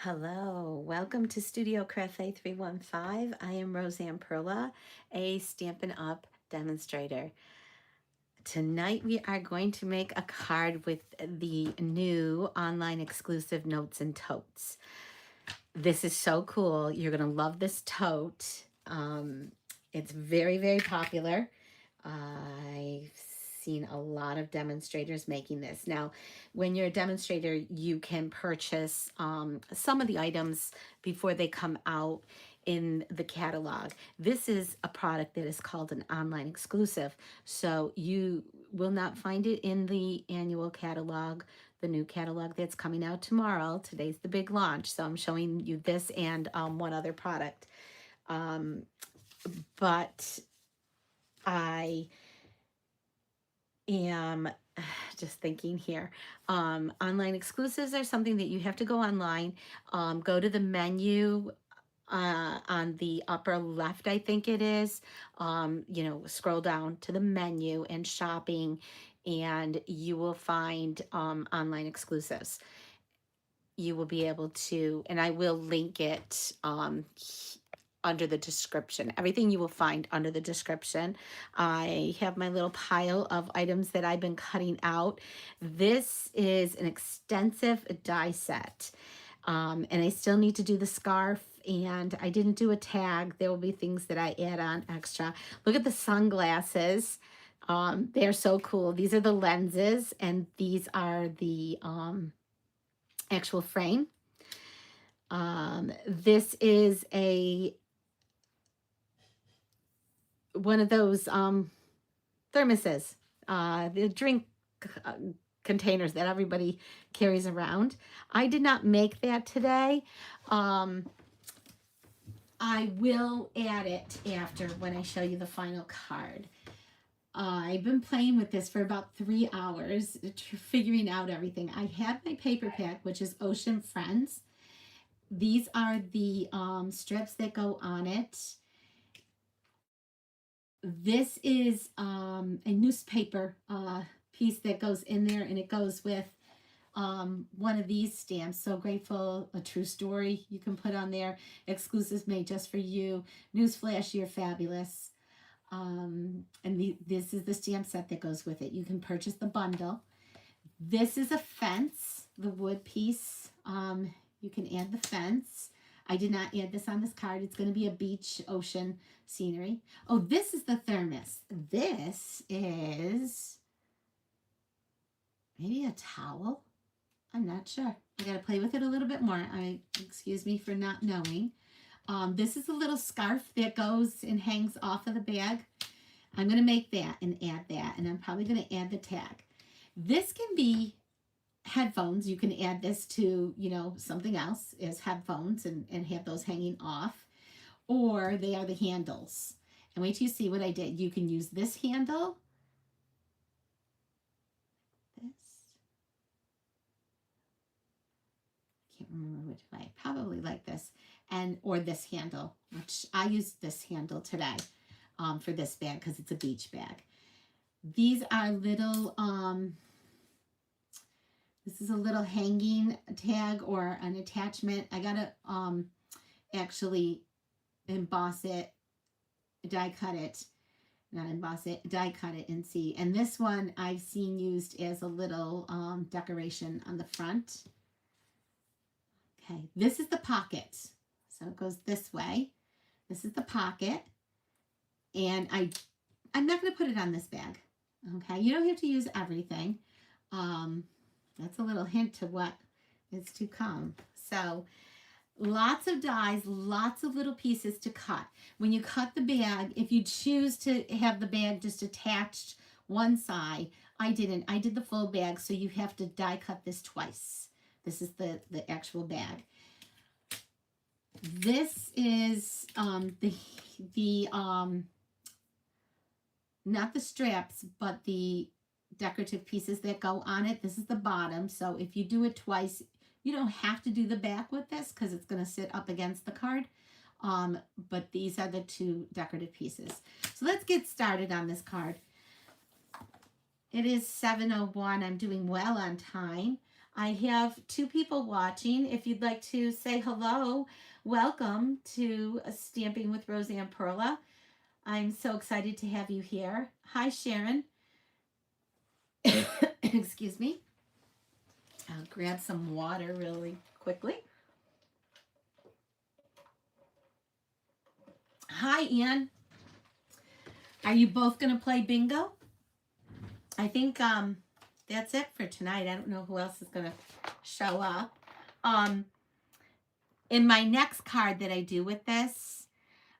Hello, welcome to Studio Crafty 315. I am Roseanne Perla, a Stampin' Up! Demonstrator. Tonight we are going to make a card with the new online exclusive Notes and Totes. This is so cool. You're going to love this tote. It's very, very popular. I've seen a lot of demonstrators making this. Now, when you're a demonstrator, you can purchase some of the items before they come out in the catalog. This is a product that is called an online exclusive, so you will not find it in the annual catalog, the new catalog that's coming out tomorrow. Today's the big launch, so I'm showing you this and one other product. But I am just thinking here. Online exclusives are something that you have to go online, go to the menu on the upper left, I think it is. Scroll down to the menu and shopping, and you will find online exclusives. You will be able to, and I will link it under the description. Everything you will find under the description. I have my little pile of items that I've been cutting out. This is an extensive die set. And I still need to do the scarf, and I didn't do a tag. There will be things that I add on extra. Look at the sunglasses. They're so cool. These are the lenses, and these are the actual frame. This is one of those thermoses, the drink containers that everybody carries around. I did not make that today. I will add it after when I show you the final card. I've been playing with this for about 3 hours, figuring out everything. I have my paper pack, which is Ocean Friends. These are the strips that go on it. This is a newspaper piece that goes in there, and it goes with one of these stamps. So grateful, a true story you can put on there. Exclusives made just for you. Newsflash, you're fabulous. This is the stamp set that goes with it. You can purchase the bundle. This is a fence, the wood piece. You can add the fence. I did not add this on this card. It's going to be a beach, ocean scenery. Oh, this is the thermos. This is maybe a towel. I'm not sure. I got to play with it a little bit more. Excuse me for not knowing. This is a little scarf that goes and hangs off of the bag. I'm going to make that and add that, and I'm probably going to add the tag. This can be headphones. You can add this to, something else as headphones and have those hanging off, or they are the handles. And wait till you see what I did. You can use this handle, this, can't remember which way, probably like this, or this handle, which I used this handle today for this bag because it's a beach bag. These are little this is a little hanging tag or an attachment. I gotta actually emboss it, die cut it, not emboss it, die cut it and see. And this one I've seen used as a little decoration on the front. Okay, this is the pocket. So it goes this way. This is the pocket. And I'm not gonna put it on this bag. Okay, you don't have to use everything. That's a little hint to what is to come. So lots of dies, lots of little pieces to cut. When you cut the bag, if you choose to have the bag just attached one side, I didn't. I did the full bag, so you have to die cut this twice. This is the actual bag. This is not the straps, but the decorative pieces that go on it. This is the bottom, so if you do it twice, you don't have to do the back with this because it's going to sit up against the card, but these are the two decorative pieces. So let's get started on this card. It is 7:01. I'm doing well on time. I have 2 people watching. If you'd like to say hello, welcome to Stamping with Roseanne Perla. I'm so excited to have you here. Hi, Sharon. Excuse me. I'll grab some water really quickly. Hi, Ann. Are you both going to play bingo? I think that's it for tonight. I don't know who else is going to show up. In my next card that I do with this,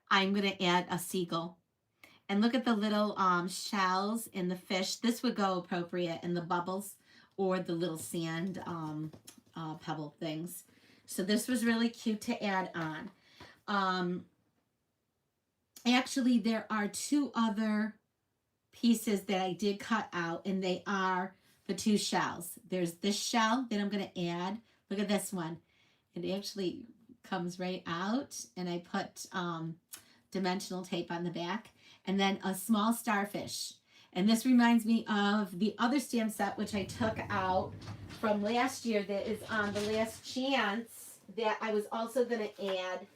I'm going to add a seagull. And look at the little shells in the fish. This would go appropriate in the bubbles or the little sand pebble things. So this was really cute to add on. Actually, there are 2 other pieces that I did cut out, and they are the 2 shells. There's this shell that I'm going to add. Look at this one. It actually comes right out, and I put dimensional tape on the back. And then a small starfish. And this reminds me of the other stamp set, which I took out from last year that is on the last chance that I was also going to add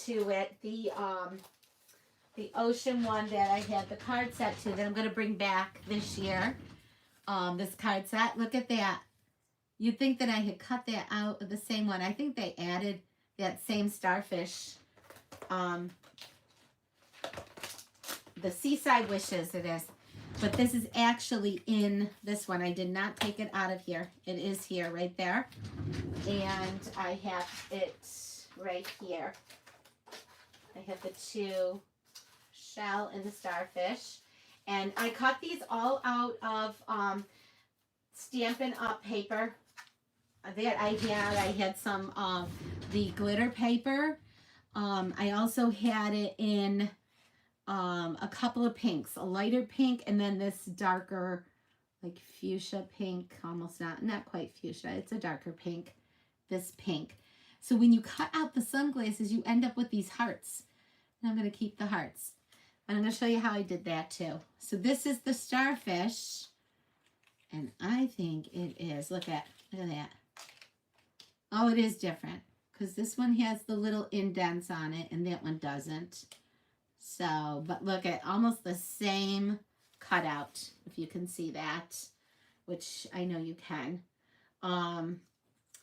to it. The ocean one that I had the card set to that I'm going to bring back this year. This card set. Look at that. You'd think that I had cut that out of the same one. I think they added that same starfish. The Seaside Wishes it is. But this is actually in this one. I did not take it out of here. It is here right there. And I have it right here. I have the 2 shell and the starfish. And I cut these all out of Stampin' Up paper that I had. I had some of the glitter paper. I also had it in a couple of pinks, a lighter pink and then this darker like fuchsia pink, almost not quite fuchsia, it's a darker pink, this pink. So when you cut out the sunglasses, you end up with these hearts. And I'm going to keep the hearts. And I'm going to show you how I did that too. So this is the starfish. And I think it is, look at that. Oh, it is different because this one has the little indents on it and that one doesn't. So, but look at almost the same cutout, if you can see that, which I know you can. And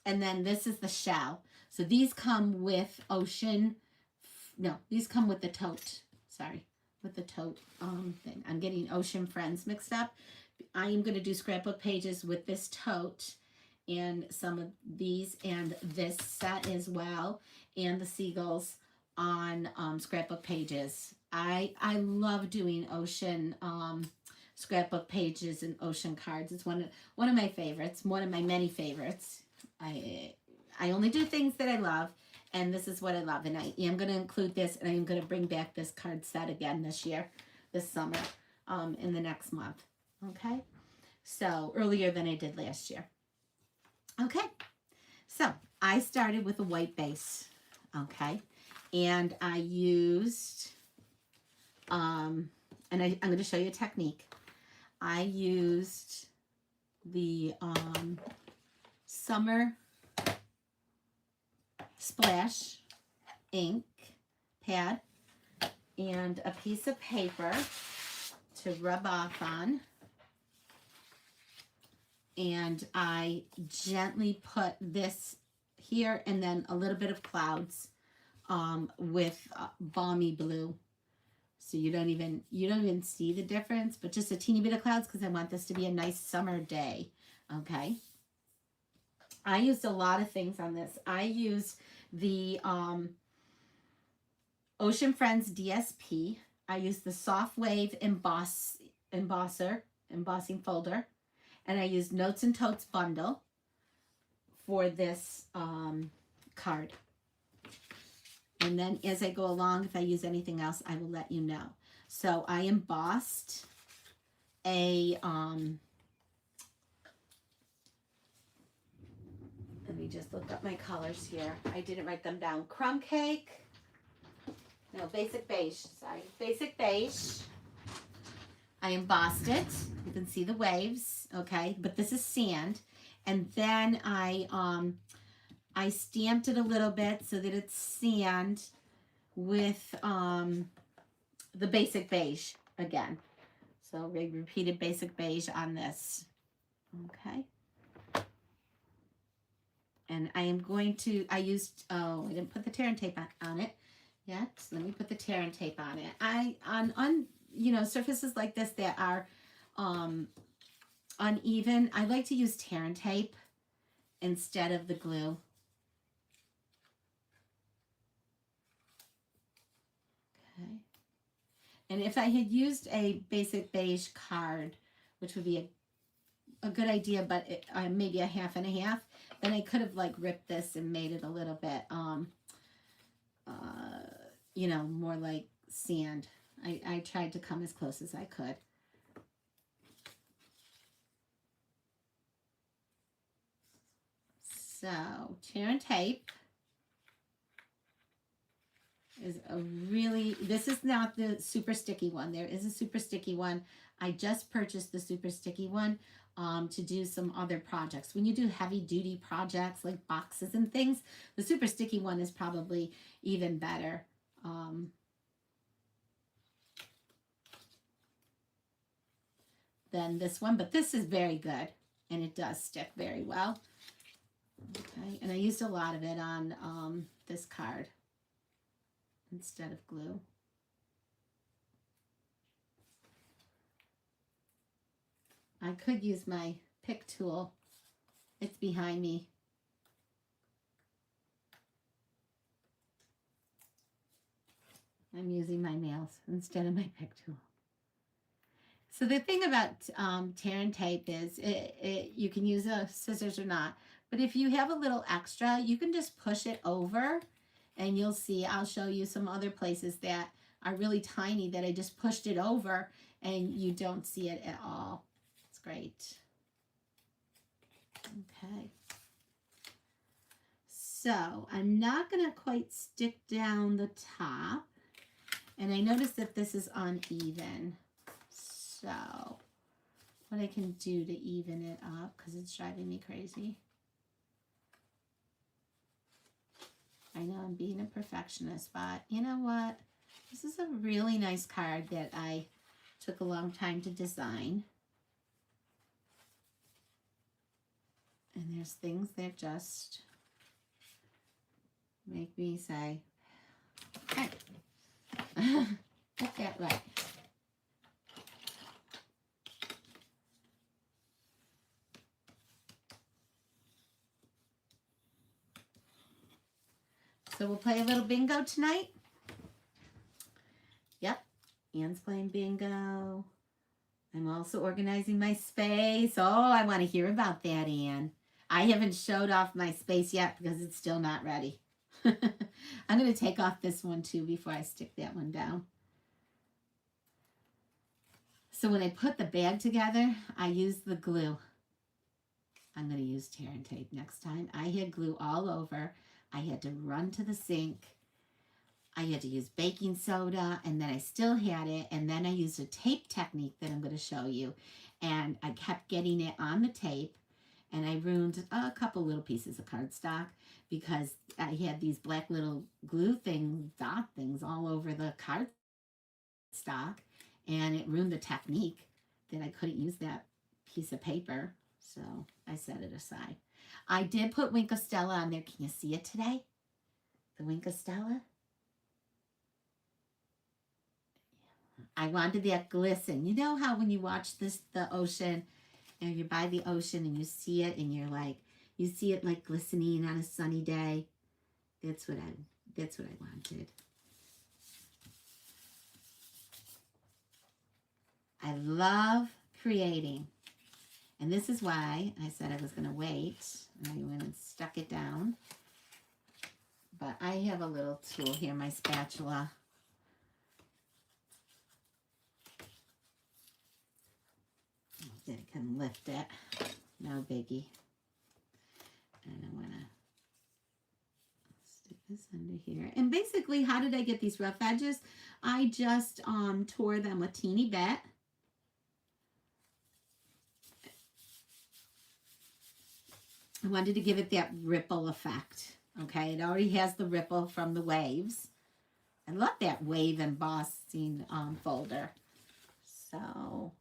then this is the shell. So these come with these come with the tote. Sorry, with the tote thing. I'm getting Ocean Friends mixed up. I am going to do scrapbook pages with this tote and some of these and this set as well, and the seagulls on scrapbook pages. I love doing ocean scrapbook pages and ocean cards. It's one of my favorites, one of my many favorites. I only do things that I love, and this is what I love. And I am going to include this, and I am going to bring back this card set again this summer, in the next month. Okay, so earlier than I did last year. Okay, so I started with a white base. Okay. And I used, and I'm going to show you a technique. I used the Summer Splash ink pad and a piece of paper to rub off on. And I gently put this here and then a little bit of clouds with balmy blue. So you don't even see the difference, but just a teeny bit of clouds because I want this to be a nice summer day. Okay. I used a lot of things on this. I used the Ocean Friends DSP. I used the Soft Wave embossing folder. And I used Notes and Totes bundle for this card. And then as I go along, if I use anything else, I will let you know. So I embossed a, let me just look up my colors here. I didn't write them down. Crumb cake. No, basic beige. Sorry. Basic beige. I embossed it. You can see the waves, okay? But this is sand. And then I stamped it a little bit so that it's sand with the basic beige again. So we repeated basic beige on this. Okay. And I am going to, I used, oh, I didn't put the tear and tape on it yet. So let me put the tear and tape on it. On you know, surfaces like this that are uneven, I like to use tear and tape instead of the glue. Okay. And if I had used a basic beige card, which would be a good idea, but maybe a half and a half, then I could have like ripped this and made it a little bit, you know, more like sand. I tried to come as close as I could. So tear and tape is a really, this is not the super sticky one. There is a super sticky one. I just purchased the super sticky one to do some other projects. When you do heavy duty projects like boxes and things, the super sticky one is probably even better. Than this one, but this is very good and it does stick very well. Okay, and I used a lot of it on this card instead of glue. I could use my pick tool. It's behind me. I'm using my nails instead of my pick tool. So the thing about tear and tape is you can use a scissors or not, but if you have a little extra, you can just push it over and you'll see, I'll show you some other places that are really tiny that I just pushed it over and you don't see it at all. It's great. Okay. So I'm not going to quite stick down the top. And I noticed that this is uneven. So what I can do to even it up, because it's driving me crazy. I know I'm being a perfectionist, but you know what? This is a really nice card that I took a long time to design. And there's things that just make me say, hey, get that right. So we'll play a little bingo tonight. Yep, Anne's playing bingo. I'm also organizing my space. Oh, I want to hear about that, Anne. I haven't showed off my space yet because it's still not ready. I'm going to take off this one too before I stick that one down. So when I put the bag together, I used the glue. I'm going to use tear and tape next time. I had glue all over. I had to run to the sink. I had to use baking soda, and then I still had it, and then I used a tape technique that I'm going to show you, and I kept getting it on the tape, and I ruined a couple little pieces of cardstock because I had these black little glue things, dot things all over the cardstock, and it ruined the technique that I couldn't use that piece of paper, so I set it aside. I did put Wink of Stella on there. Can you see it today? The Wink of Stella? I wanted that glisten. You know how when you watch the ocean and you're by the ocean and you see it and you're like, you see it like glistening on a sunny day? That's what I wanted. I love creating. And this is why I said I was going to wait. And I went and stuck it down. But I have a little tool here, my spatula. I can lift it. No biggie. And I want to stick this under here. And basically, how did I get these rough edges? I just tore them a teeny bit. I wanted to give it that ripple effect. Okay, it already has the ripple from the waves. I love that wave embossing folder. So,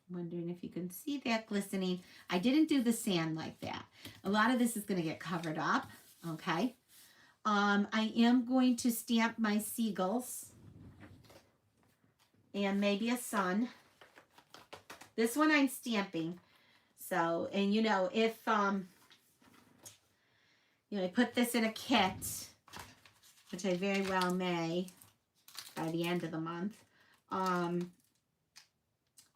wondering if you can see that glistening. I didn't do the sand like that. A lot of this is going to get covered up. Okay. I am going to stamp my seagulls and maybe a sun. This one I'm stamping. So, and you know, if you know, I put this in a kit, which I very well may by the end of the month,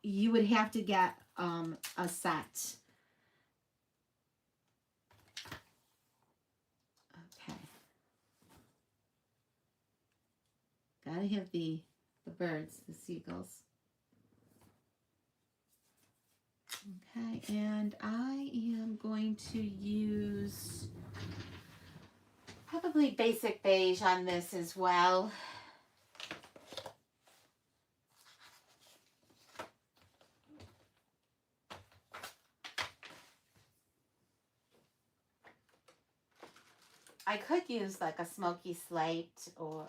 you would have to get a set. Okay. Gotta have the birds, the seagulls. Okay, and I am going to use probably basic beige on this as well. I could use like a smoky slate, or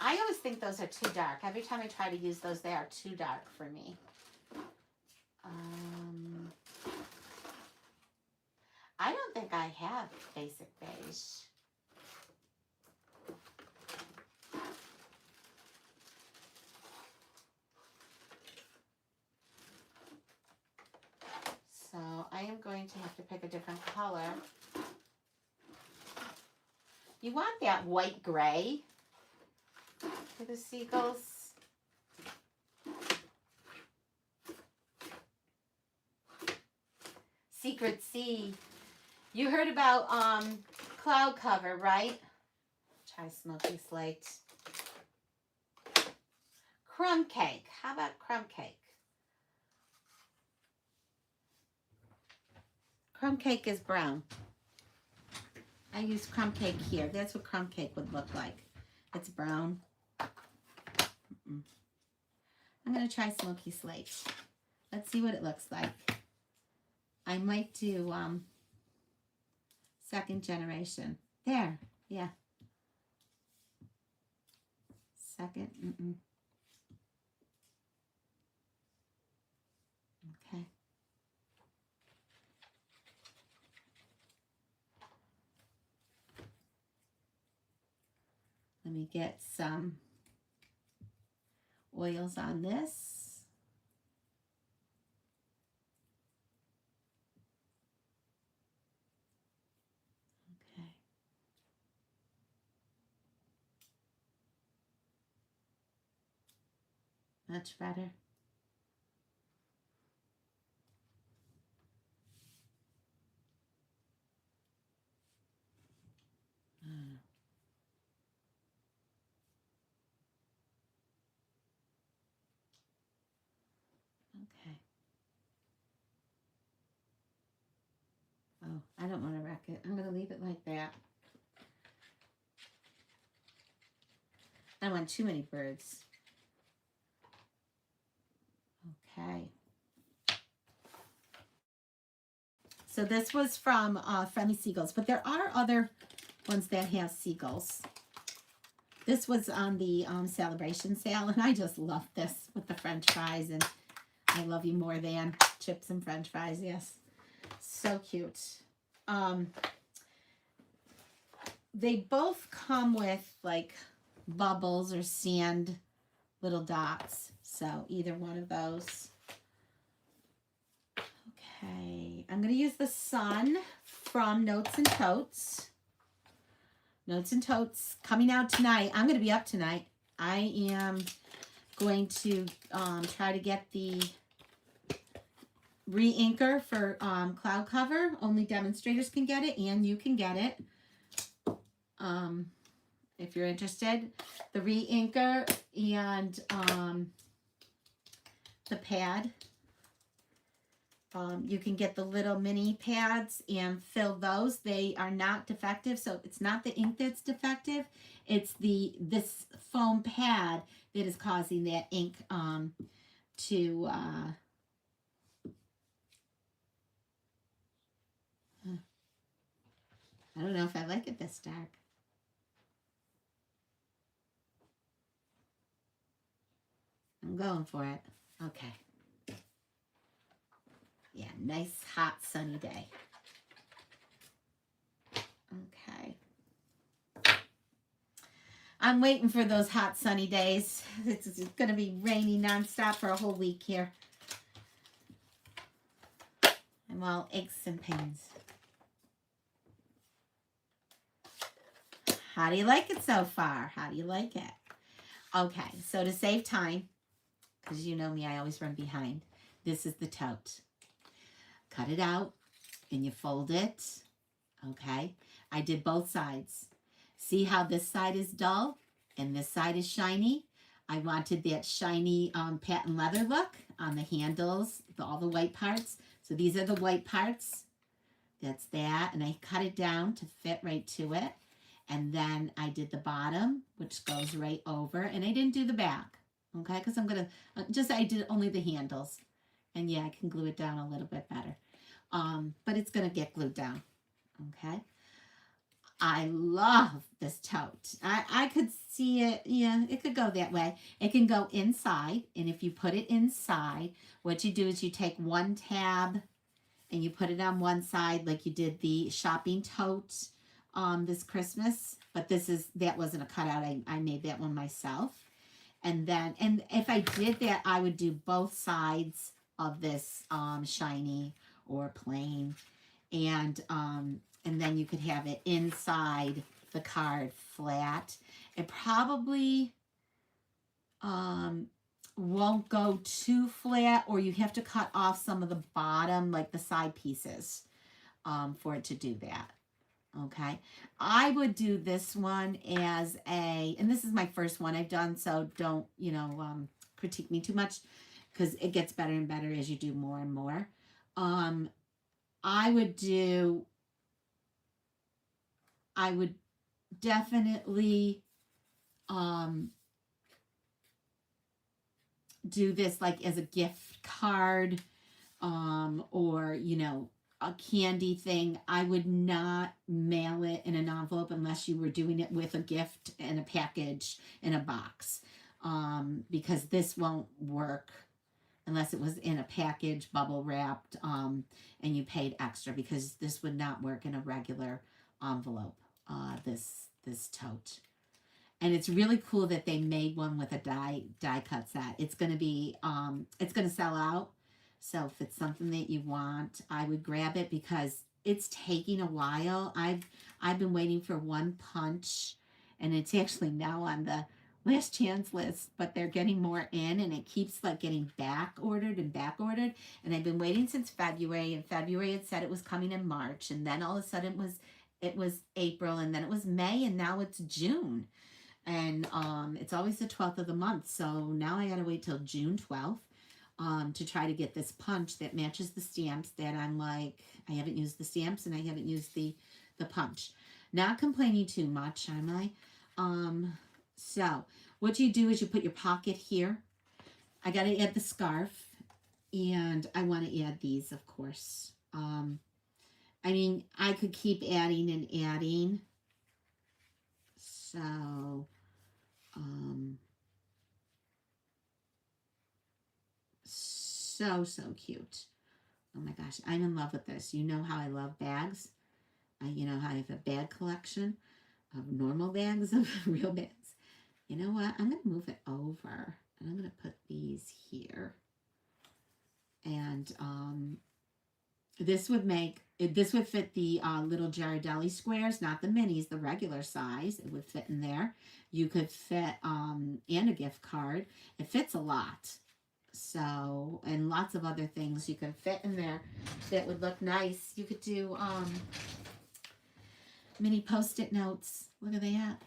I always think those are too dark. Every time I try to use those, they are too dark for me. I don't think I have basic beige. So I am going to have to pick a different color. You want that white gray for the seagulls. Secret Sea. You heard about cloud cover, right? Try smoky slate. Crumb cake. How about crumb cake? Crumb cake is brown. I use crumb cake here. That's what crumb cake would look like. It's brown. I'm going to try smoky slate. Let's see what it looks like. I might do second generation. There. Yeah. Second. Okay. Let me get some oils on this. Okay. Much better. Okay. Oh, I don't want to wreck it. I'm going to leave it like that. I don't want too many birds. Okay. So this was from Friendly Seagulls, but there are other ones that have seagulls. This was on the celebration sale, and I just love this with the French fries, and I love you more than chips and French fries. Yes, so cute. They both come with like bubbles or sand little dots, so either one of those. Okay, I'm going to use the sun from Notes and Totes. Notes and Totes coming out tonight. I'm going to be up tonight. I am going to try to get the re-inker for cloud cover. Only demonstrators can get it, and you can get it if you're interested. The re-inker and the pad. You can get the little mini pads and fill those. They are not defective, so it's not the ink that's defective. It's this foam pad that is causing that ink I don't know if I like it this dark. I'm going for it. Okay. Yeah, nice, hot, sunny day. Okay. I'm waiting for those hot, sunny days. It's going to be rainy nonstop for a whole week here. I'm all aches and pains. How do you like it so far? How do you like it? Okay, so to save time, because you know me, I always run behind, this is the tote. Cut it out and you fold it. Okay, I did both sides. See how this side is dull and this side is shiny? I wanted that shiny patent leather look on the handles, all the white parts. So these are the white parts. That's that. And I cut it down to fit right to it. And then I did the bottom, which goes right over. And I didn't do the back, okay? Because I'm going to, I did only the handles. And yeah, I can glue it down a little bit better. But it's going to get glued down, okay? I love this tote. I could see it, yeah, it could go that way. It can go inside, and if you put it inside, what you do is you take one tab and you put it on one side like you did the shopping tote this Christmas, but that wasn't a cutout. I made that one myself. And if I did that, I would do both sides of this shiny or plain, and then you could have it inside the card flat. It probably won't go too flat, or you have to cut off some of the bottom, like the side pieces, for it to do that. Okay, I would do this one as and this is my first one I've done, so don't, critique me too much, because it gets better and better as you do more and more. I would definitely do this like as a gift card, or a candy thing. I would not mail it in an envelope unless you were doing it with a gift and a package in a box, because this won't work unless it was in a package, bubble wrapped, and you paid extra, because this would not work in a regular envelope, this tote. And it's really cool that they made one with a die cut set. It's going to be, it's going to sell out. So if it's something that you want, I would grab it, because it's taking a while. I've been waiting for one punch, and it's actually now on the last chance list, but they're getting more in, and it keeps like getting back ordered. And I've been waiting since February. In February it said it was coming in March, and then all of a sudden it was April, and then it was May, and now it's June. And it's always the 12th of the month, so now I gotta wait till June 12th to try to get this punch that matches the stamps that I'm like, I haven't used the stamps and I haven't used the punch. Not complaining too much, am I? So what you do is you put your pocket here. I got to add the scarf, and I want to add these, of course. I mean, I could keep adding and adding. So, so cute. Oh my gosh, I'm in love with this. You know how I love bags. You know how I have a bag collection of normal bags, of real bags. You know what? I'm going to move it over, and I'm going to put these here. And this would fit the little Ghirardelli squares, not the minis, the regular size. It would fit in there. You could fit and a gift card. It fits a lot. So, and lots of other things you can fit in there that would look nice. You could do mini post-it notes. Look at that.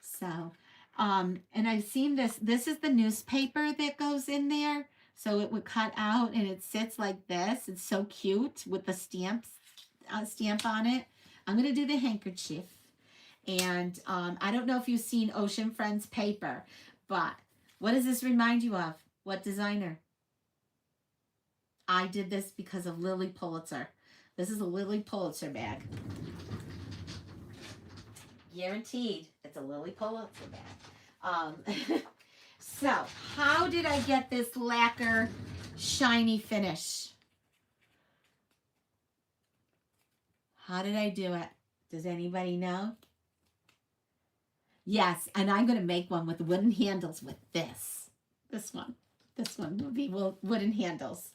So, and I've seen this. This is the newspaper that goes in there. So it would cut out, and it sits like this. It's so cute with the stamp on it. I'm going to do the handkerchief. And I don't know if you've seen Ocean Friends paper, but what does this remind you of? What designer? I did this because of Lily Pulitzer. This is a Lily Pulitzer bag. Guaranteed. It's a Lily Pulitzer bag. So, how did I get this lacquer shiny finish? How did I do it? Does anybody know? Yes, and I'm going to make one with wooden handles with this. This one. This one will be wooden handles.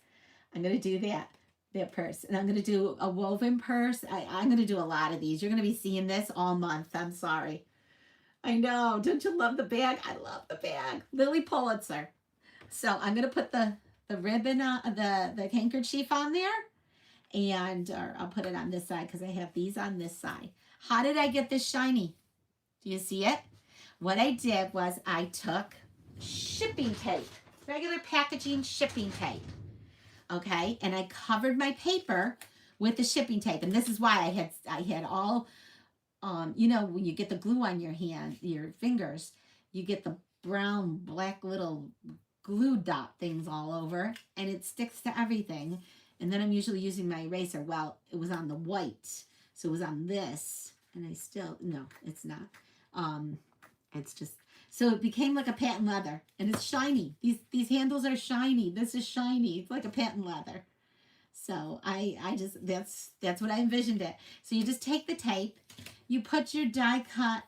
I'm going to do that purse. And I'm going to do a woven purse. I'm going to do a lot of these. You're going to be seeing this all month. I'm sorry. I know. Don't you love the bag? I love the bag. Lily Pulitzer. So I'm going to put the ribbon, the handkerchief on there. And I'll put it on this side because I have these on this side. How did I get this shiny? Do you see it? What I did was I took shipping tape, regular packaging shipping tape, okay, and I covered my paper with the shipping tape. And this is why I had all, you know, when you get the glue on your hand, your fingers, you get the brown, black little glue dot things all over, and it sticks to everything. And then I'm usually using my eraser. Well, it was on the white, so it was on this, and I still, no, it's not. It's just, so it became like a patent leather, and it's shiny. These handles are shiny. This is shiny. It's like a patent leather. So I just, that's what I envisioned it. So you just take the tape, you put your die cut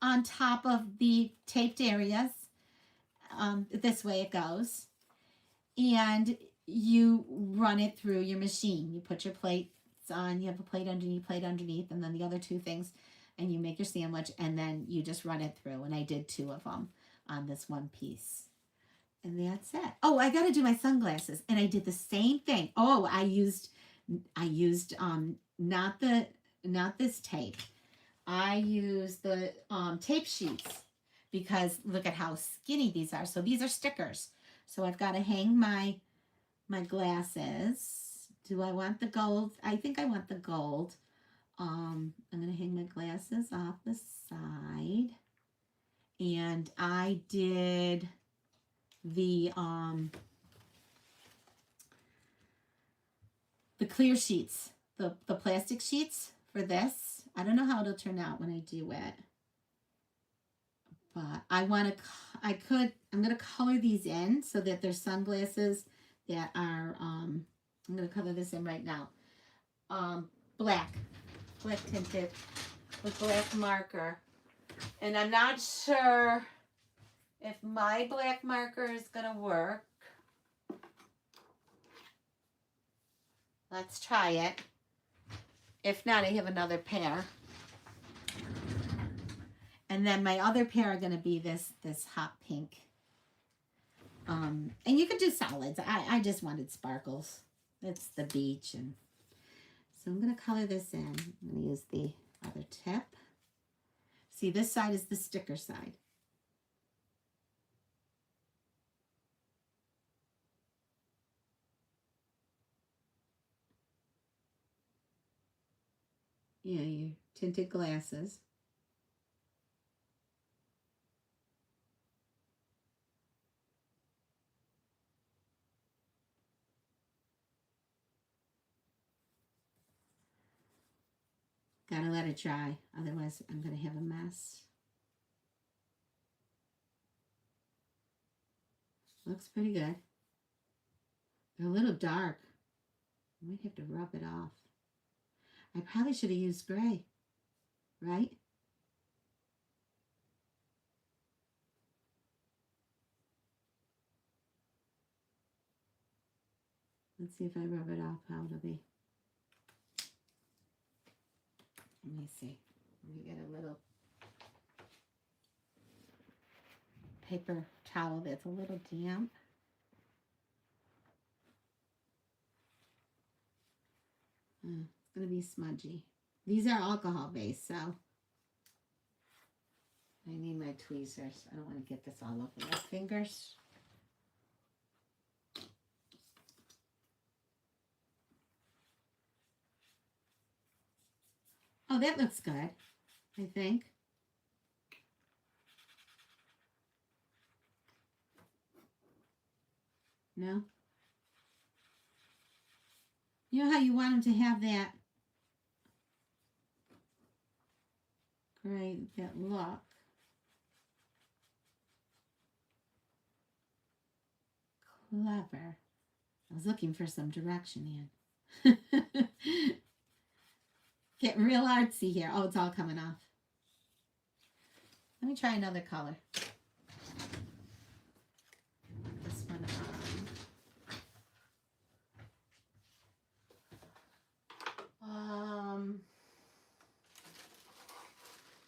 on top of the taped areas. This way it goes. And you run it through your machine. You put your plates on, you have a plate underneath, and then the other two things, and you make your sandwich, and then you just run it through. And I did 2 of them on this one piece. And that's it. Oh, I got to do my sunglasses. And I did the same thing. Oh, I used not this tape. I used the tape sheets, because look at how skinny these are. So these are stickers. So I've got to hang my glasses. Do I want the gold? I think I want the gold. I'm going to hang my glasses off the side. And I did the clear sheets, the plastic sheets for this. I don't know how it'll turn out when I do it. But I'm going to color these in so that they're sunglasses that are, I'm going to color this in right now. Black tinted with black marker. And I'm not sure if my black marker is going to work. Let's try it. If not, I have another pair. And then my other pair are going to be this hot pink. And you could do solids. I just wanted sparkles. That's the beach. And so I'm going to color this in. I'm going to use the other tip. See, this side is the sticker side. Yeah, your tinted glasses. Gotta let it dry, otherwise I'm gonna have a mess. Looks pretty good. They're a little dark. I might have to rub it off. I probably should have used gray, right? Let's see if I rub it off, how it'll be. Let me see. Let me get a little paper towel that's a little damp. It's going to be smudgy. These are alcohol based, so I need my tweezers. I don't want to get this all over my fingers. Oh, that looks good, I think. No? You know how you want them to have that create that look. Clever. I was looking for some direction, Ann. Get real artsy here. Oh, it's all coming off. Let me try another color. This one on.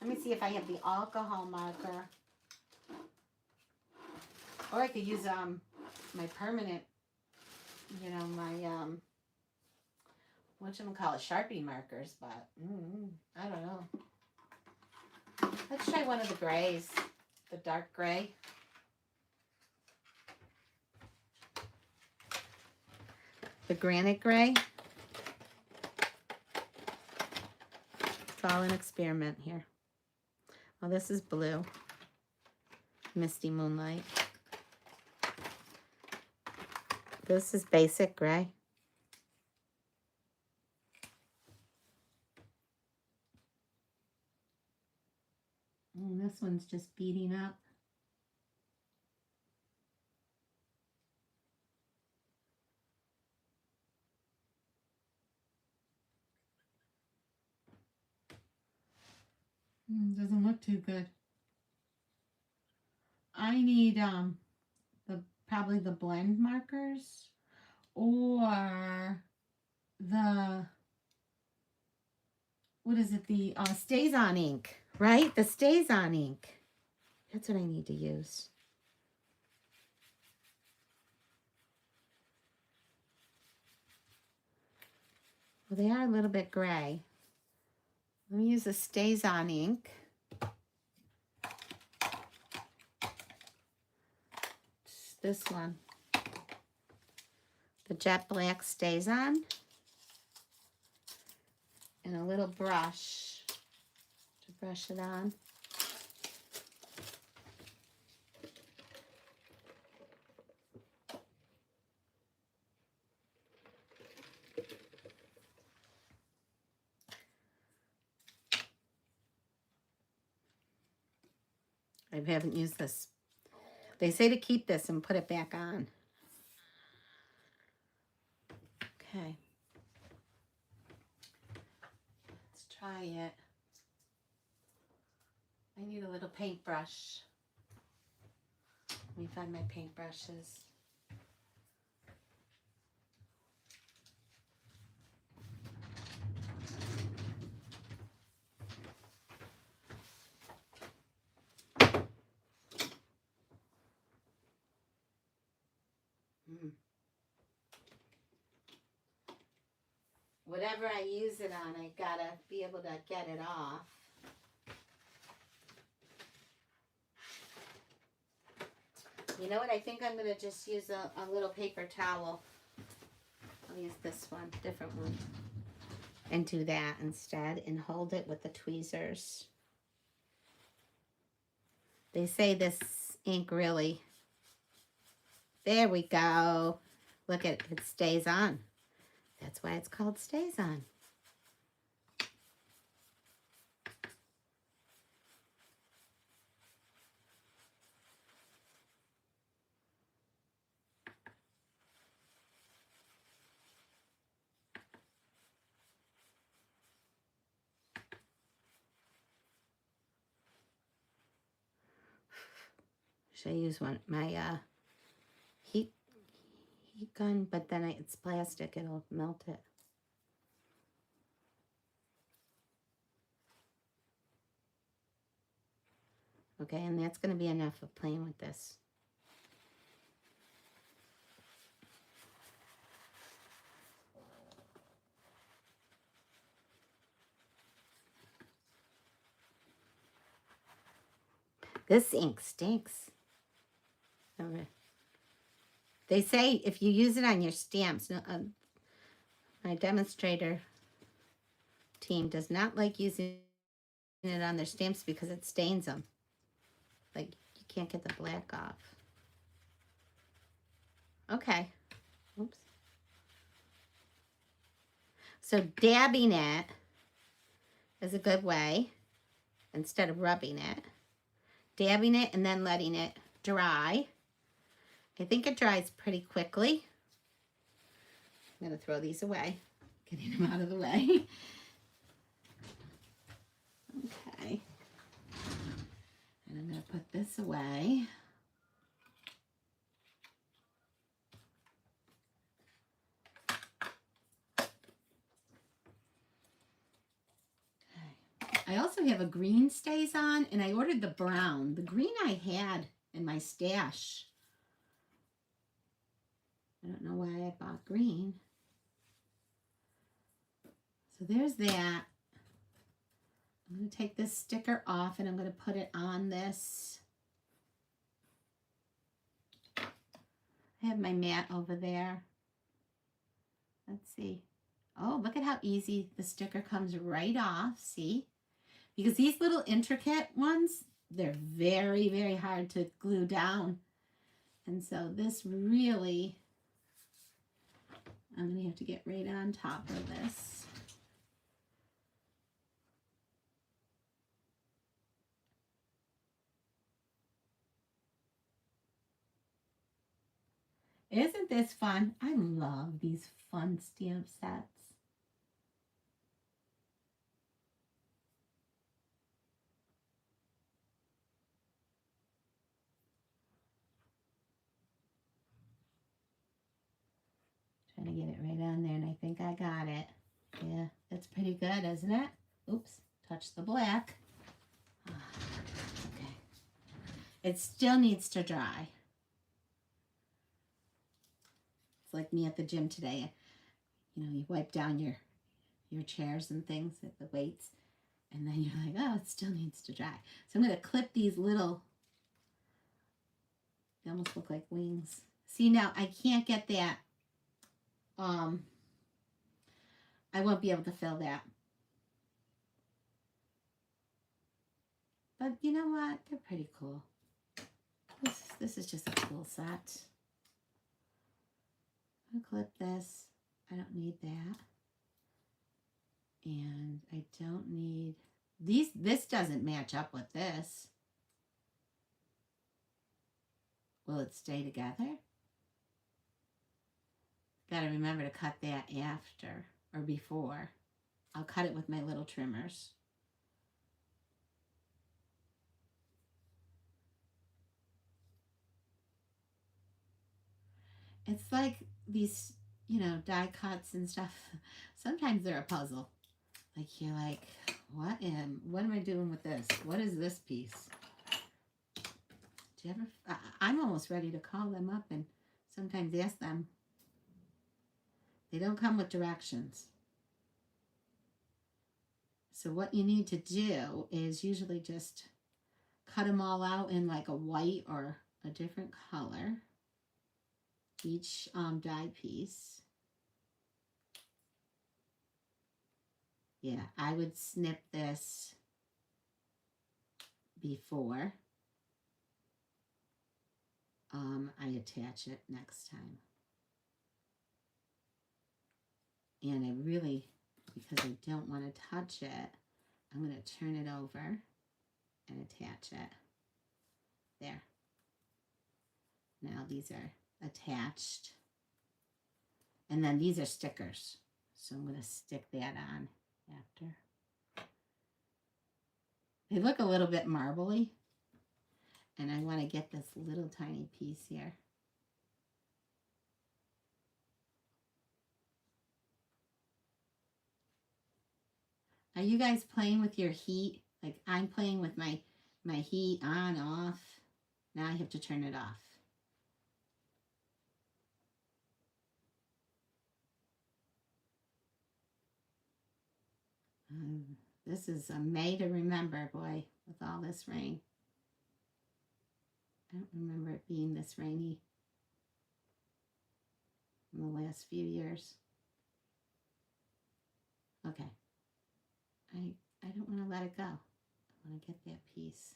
Let me see if I have the alcohol marker. Or I could use my permanent, you know, my whatchamacallit, Sharpie markers, but I don't know. Let's try one of the grays, the dark gray. The granite gray. It's all an experiment here. Well, this is blue. Misty Moonlight. This is basic gray. And this one's just beating up. Doesn't look too good. I need probably the blend markers or the, what is it, the Stays On ink, right? The Stays On ink. That's what I need to use. Well, they are a little bit gray. Let me use the Stays On ink. This one, the jet black Stays On, and a little brush to brush it on. I haven't used this. They say to keep this and put it back on. Okay. Let's try it. I need a little paintbrush. Let me find my paintbrushes. Whatever I use it on, I gotta be able to get it off. You know what? I think I'm gonna just use a little paper towel. I'll use this one, different one, and do that instead and hold it with the tweezers. They say this ink really, there we go. Look at it, stays on. That's why it's called Stays On. Should I use my heat gun? But then it's plastic, it'll melt it. Okay, and that's going to be enough of playing with this. This ink stinks. Okay. They say if you use it on your stamps, my demonstrator team does not like using it on their stamps because it stains them. Like, you can't get the black off. Okay. Oops. So dabbing it is a good way. instead of rubbing it. Dabbing it and then letting it dry. I think it dries pretty quickly. I'm going to throw these away, getting them out of the way. Okay. And I'm going to put this away. I also have a green stays on, and I ordered the brown. The green I had in my stash. I don't know why I bought green. So there's that. I'm going to take this sticker off, and I'm going to put it on this. I have my mat over there. Let's see. Oh, look at how easy the sticker comes right off. See? Because these little intricate ones, they're very, very hard to glue down. And so this really, I'm going to have to get right on top of this. Isn't this fun? I love these fun stamp sets. Trying to get it right on there, and I think I got it. Yeah, that's pretty good, isn't it? Oops, touch the black. Okay. It still needs to dry. It's like me at the gym today. You know, you wipe down your chairs and things, the weights, and then you're like, oh, it still needs to dry. So I'm going to clip these little, they almost look like wings. See, now I can't get that. I won't be able to fill that. But you know what? They're pretty cool. This is just a cool set. I'm going to clip this. I don't need that. And I don't need these. This doesn't match up with this. Will it stay together? Got to remember to cut that after or before. I'll cut it with my little trimmers. It's like these, you know, die cuts and stuff. Sometimes they're a puzzle. Like you're like, what am I doing with this? What is this piece? Do you ever? I'm almost ready to call them up and sometimes ask them. They don't come with directions. So what you need to do is usually just cut them all out in like a white or a different color. Each die piece. Yeah, I would snip this before I attach it next time. And I really, because I don't want to touch it, I'm going to turn it over and attach it. There. Now these are attached. And then these are stickers. So I'm going to stick that on after. They look a little bit marbly. And I want to get this little tiny piece here. Are you guys playing with your heat? Like I'm playing with my heat on, off. Now I have to turn it off. This is a May to remember, boy, with all this rain. I don't remember it being this rainy in the last few years. Okay. I don't want to let it go. I want to get that piece.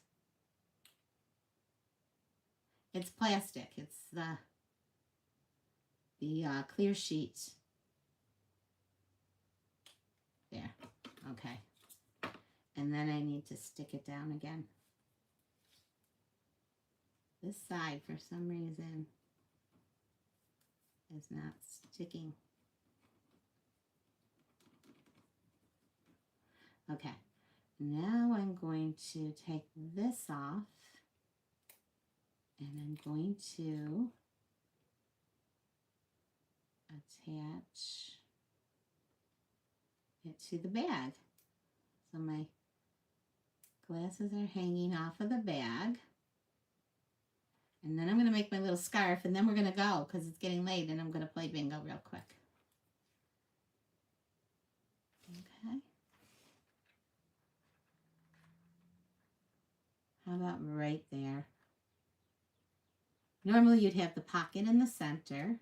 It's plastic. It's the clear sheet. There. Okay. And then I need to stick it down again. This side, for some reason, is not sticking. Okay, now I'm going to take this off, and I'm going to attach it to the bag. So my glasses are hanging off of the bag. And then I'm going to make my little scarf, and then we're going to go because it's getting late, and I'm going to play bingo real quick. Okay. How about right there? Normally you'd have the pocket in the center.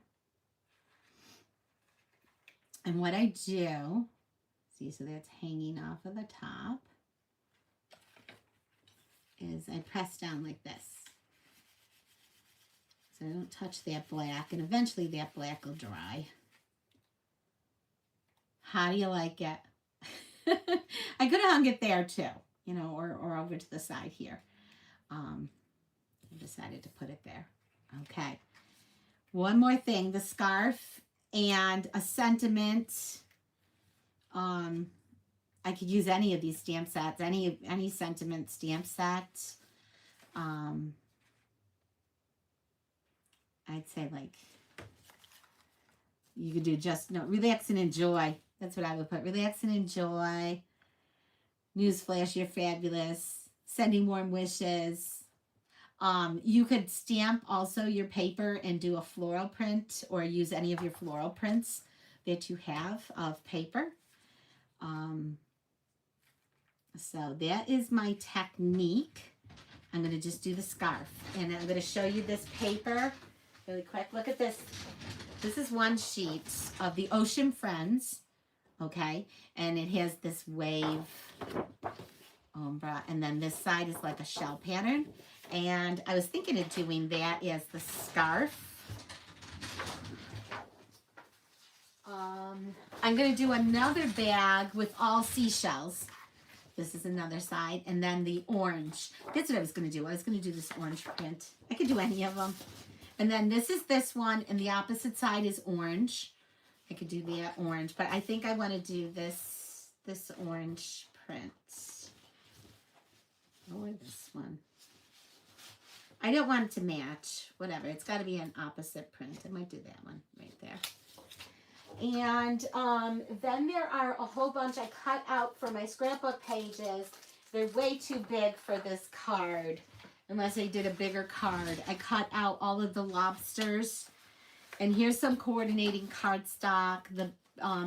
And what I do, see, so that's hanging off of the top, is I press down like this. So I don't touch that black, and eventually that black will dry. How do you like it? I could have hung it there too, you know, or over to the side here. I decided to put it there. Okay. One more thing, the scarf and a sentiment. I could use any of these stamp sets, any sentiment stamp set. I'd say like you could do just relax and enjoy. That's what I would put. Relax and enjoy. Newsflash, you're fabulous. Sending warm wishes. You could stamp also your paper and do a floral print, or use any of your floral prints that you have of paper. So that is my technique. I'm going to just do the scarf, and I'm going to show you this paper really quick. Look at this. This is one sheet of the Ocean Friends, okay? And it has this wave ombre, and then this side is like a shell pattern. And I was thinking of doing that as the scarf. I'm going to do another bag with all seashells. This is another side. And then the orange. That's what I was going to do. I was going to do this orange print. I could do any of them. And then this is this one, and the opposite side is orange. I could do that orange, but I think I want to do this orange print. Or this one. I don't want it to match. Whatever. It's got to be an opposite print. I might do that one right there. And then there are a whole bunch I cut out for my scrapbook pages. They're way too big for this card, unless I did a bigger card. I cut out all of the lobsters. And here's some coordinating cardstock, the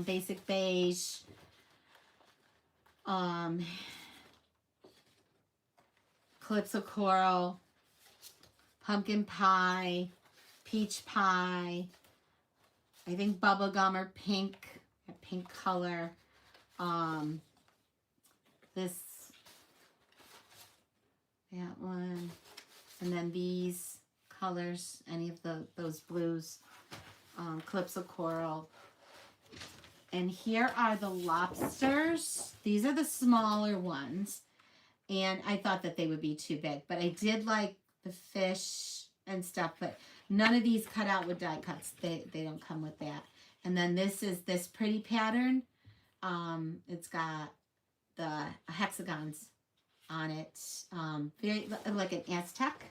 basic beige. Calypso coral, pumpkin pie, peach pie, I think bubblegum or pink, a pink color. That one, and then these colors, any of those blues, calypso coral. And here are the lobsters. These are the smaller ones, and I thought that they would be too big, but I did like the fish and stuff, but none of these cut out with die cuts. They don't come with that. And then this is this pretty pattern. It's got the hexagons on it, very like an Aztec.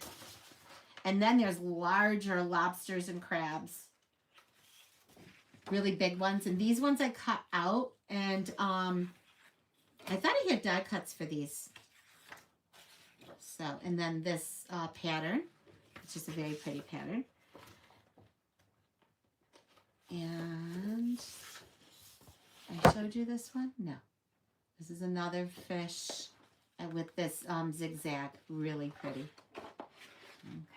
And then there's larger lobsters and crabs, really big ones. And these ones I cut out, and I thought I had die cuts for these. So, and then this pattern, which is a very pretty pattern. And I showed you this one? No. This is another fish with this zigzag, really pretty.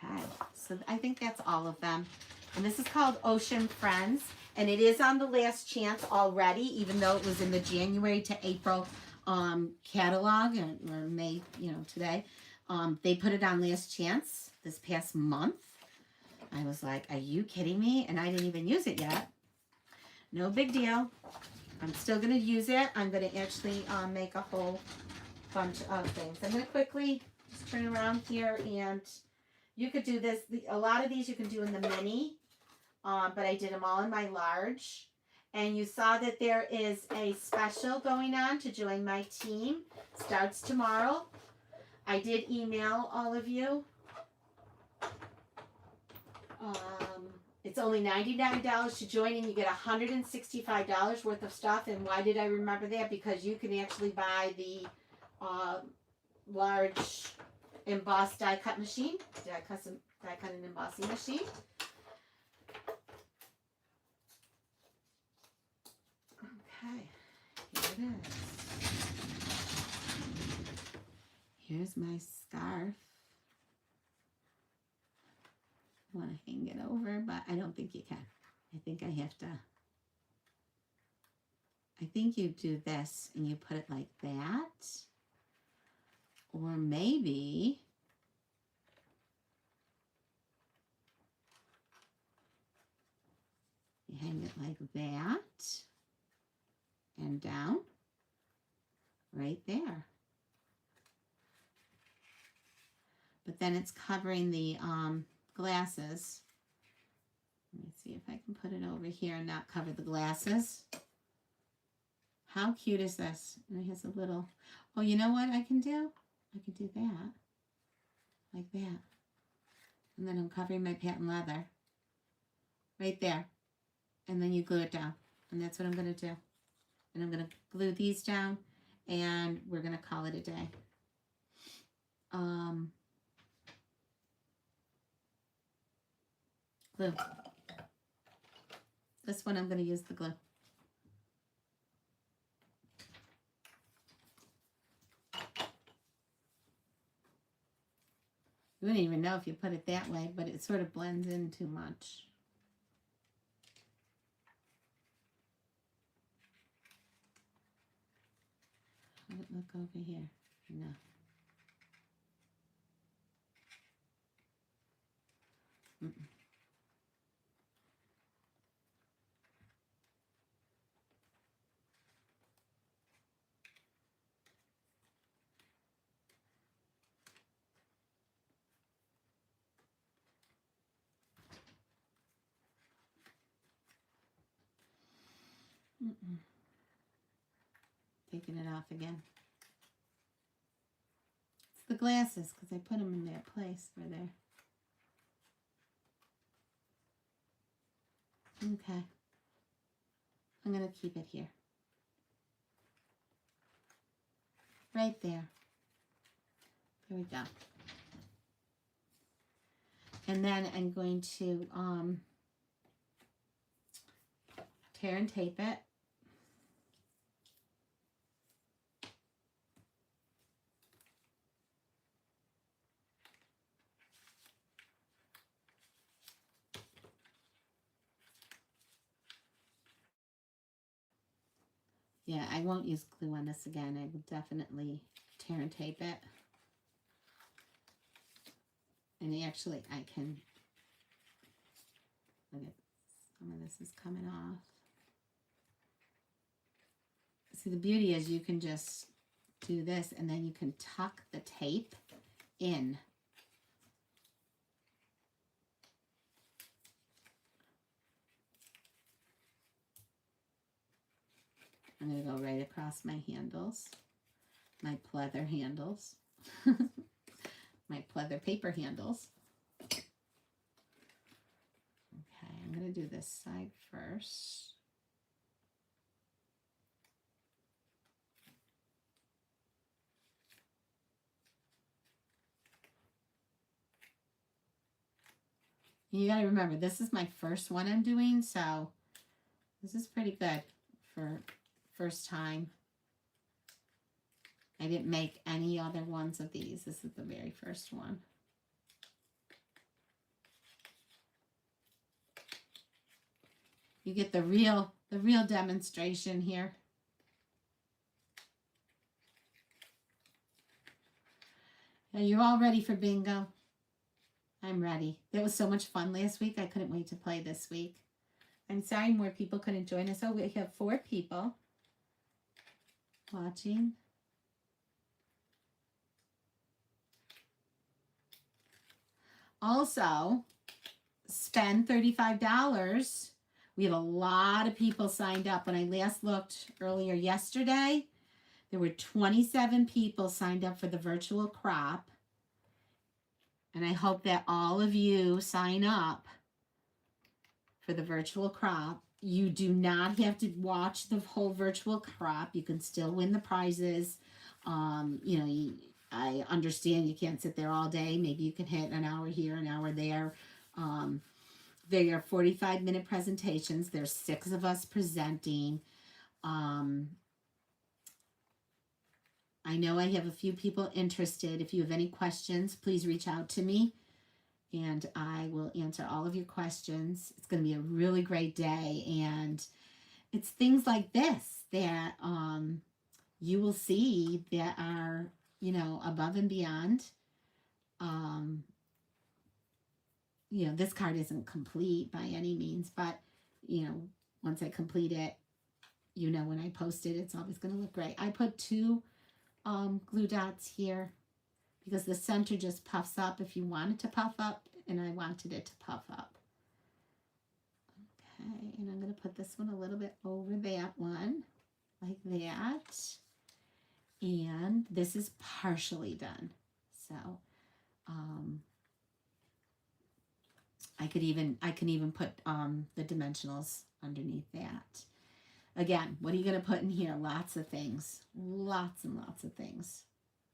Okay, so I think that's all of them. And this is called Ocean Friends, and it is on the last chance already, even though it was in the January to April catalog, or May, today. They put it on last chance this past month. I was like, are you kidding me? And I didn't even use it yet. No big deal. I'm still going to use it. I'm going to actually make a whole bunch of things. I'm going to quickly just turn around here, and you could do this. A lot of these you can do in the mini, but I did them all in my large. And you saw that there is a special going on to join my team. Starts tomorrow. I did email all of you. It's only $99 to join, and you get $165 worth of stuff. And why did I remember that? Because you can actually buy the large embossed die cut machine, die cut and embossing machine. Okay, here it is. Here's my scarf. I want to hang it over, but I don't think you can. I think I have to. I think you do this and you put it like that. Or maybe you hang it like that and down right there. But then it's covering the glasses. Let me see if I can put it over here and not cover the glasses. How cute is this? And it has a little, oh, you know what I can do? I can do that, like that. And then I'm covering my patent leather right there. And then you glue it down. And that's what I'm going to do. And I'm going to glue these down, and we're going to call it a day. Glue. This one I'm going to use the glue. You wouldn't even know if you put it that way, but it sort of blends in too much. How would it look over here? No. Mm-mm. Mm-mm. Taking it off again. It's the glasses, because I put them in that place where they're... Okay. I'm going to keep it here. Right there. There we go. And then I'm going to tear and tape it. Yeah, I won't use glue on this again. I will definitely tear and tape it. And actually, I can, look at, some of this is coming off. See, the beauty is you can just do this, and then you can tuck the tape in. I'm going to go right across my handles, my pleather handles, my pleather paper handles. Okay, I'm going to do this side first. You got to remember, this is my first one I'm doing, so this is pretty good for first time. I didn't make any other ones of these. This is the very first one. You get the real demonstration here. Are you all ready for bingo? I'm ready. It was so much fun last week. I couldn't wait to play this week. I'm sorry more people couldn't join us. Oh, we have 4 people watching. Also, spend $35. We have a lot of people signed up. When I last looked earlier yesterday, there were 27 people signed up for the virtual crop. And I hope that all of you sign up for the virtual crop. You do not have to watch the whole virtual crop. You can still win the prizes. I understand you can't sit there all day. Maybe you can hit an hour here, an hour there. They are 45-minute presentations. There's 6 of us presenting. I know I have a few people interested. If you have any questions, please reach out to me and I will answer all of your questions. It's going to be a really great day, and it's things like this that you will see that are, above and beyond. This card isn't complete by any means, but, once I complete it, when I post it, it's always going to look great. I put 2 glue dots here because the center just puffs up if you want it to puff up, and I wanted it to puff up. Okay, and I'm going to put this one a little bit over that one, like that. And this is partially done. So, I can even put the dimensionals underneath that. Again, what are you going to put in here? Lots of things. Lots and lots of things.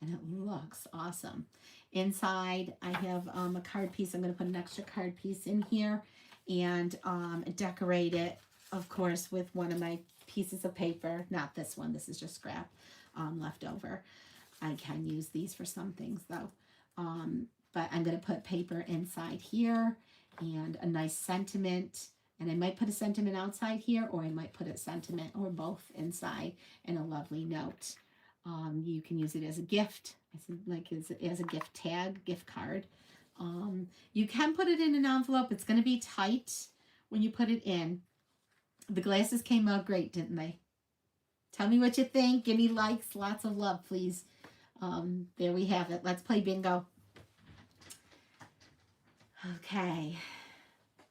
And it looks awesome. Inside, I have a card piece. I'm going to put an extra card piece in here and decorate it, of course, with one of my pieces of paper. Not this one. This is just scrap left over. I can use these for some things, though. But I'm going to put paper inside here and a nice sentiment. And I might put a sentiment outside here, or I might put a sentiment or both inside, and a lovely note. You can use it as a gift, as a gift tag, gift card. You can put it in an envelope. It's going to be tight when you put it in. The glasses came out great, didn't they? Tell me what you think. Give me likes. Lots of love, please. There we have it. Let's play bingo. Okay.